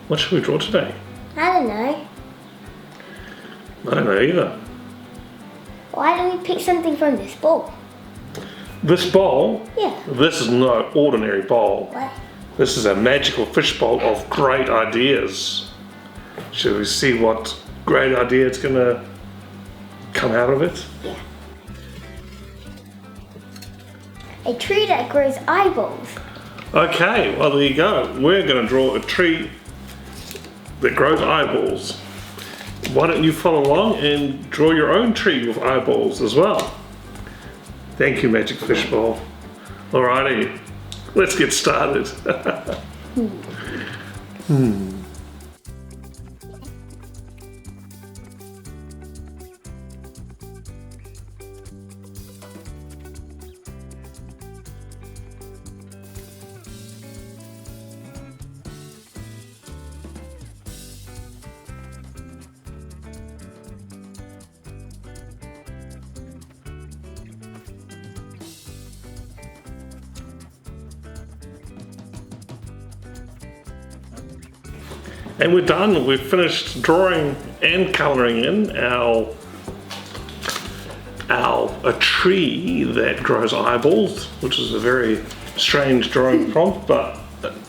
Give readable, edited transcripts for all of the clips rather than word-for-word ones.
What should we draw today? I don't know. I don't know either. Why don't we pick something from this bowl? This bowl? Yeah. This is no ordinary bowl. What? This is a magical fish bowl of great ideas. Shall we see what great idea it's going to come out of it? Yeah. A tree that grows eyeballs. Okay, well there you go. We're going to draw a tree that grows eyeballs. Why don't you follow along and draw your own tree with eyeballs as well? Thank you, Magic Fish Bowl. Alrighty, let's get started. And we're done. We've finished drawing and colouring in a tree that grows eyeballs, which is a very strange drawing prompt, but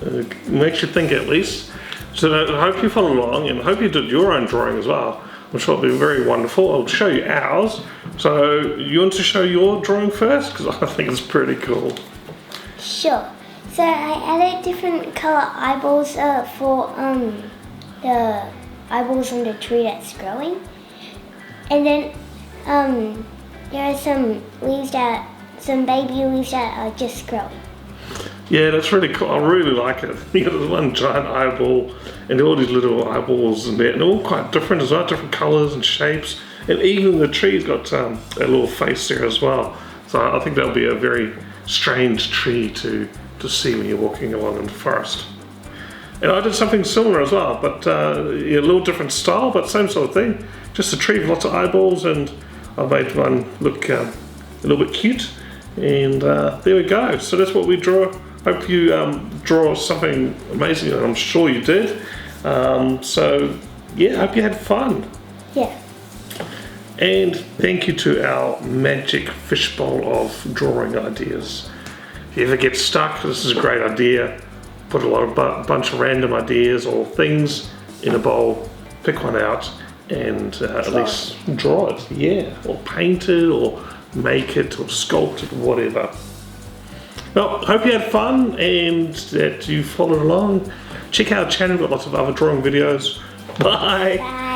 it makes you think at least. So I hope you follow along and I hope you did your own drawing as well. I'm sure it'll be very wonderful. I'll show you ours. So you want to show your drawing first? Because I think it's pretty cool. Sure. So I added different colour eyeballs for the eyeballs on the tree that's growing. And then there are some baby leaves that are just growing. Yeah, that's really cool. I really like it. You got this one giant eyeball and all these little eyeballs in there, and they're all quite different as well, different colours and shapes. And even the tree's got a little face there as well. So I think that'll be a very strange tree to see when you're walking along in the forest. And I did something similar as well, but a little different style, but same sort of thing. Just a tree with lots of eyeballs, and I made one look a little bit cute. And there we go. So that's what we draw. Hope you draw something amazing, and I'm sure you did. So yeah, hope you had fun. Yeah. And thank you to our magic fishbowl of drawing ideas. If you ever get stuck, this is a great idea. Put a bunch of random ideas or things in a bowl, pick one out, and at least draw it. Yeah, or paint it, or make it, or sculpt it, whatever. Well, hope you had fun and that you followed along. Check out our channel, we've got lots of other drawing videos. Bye! Bye.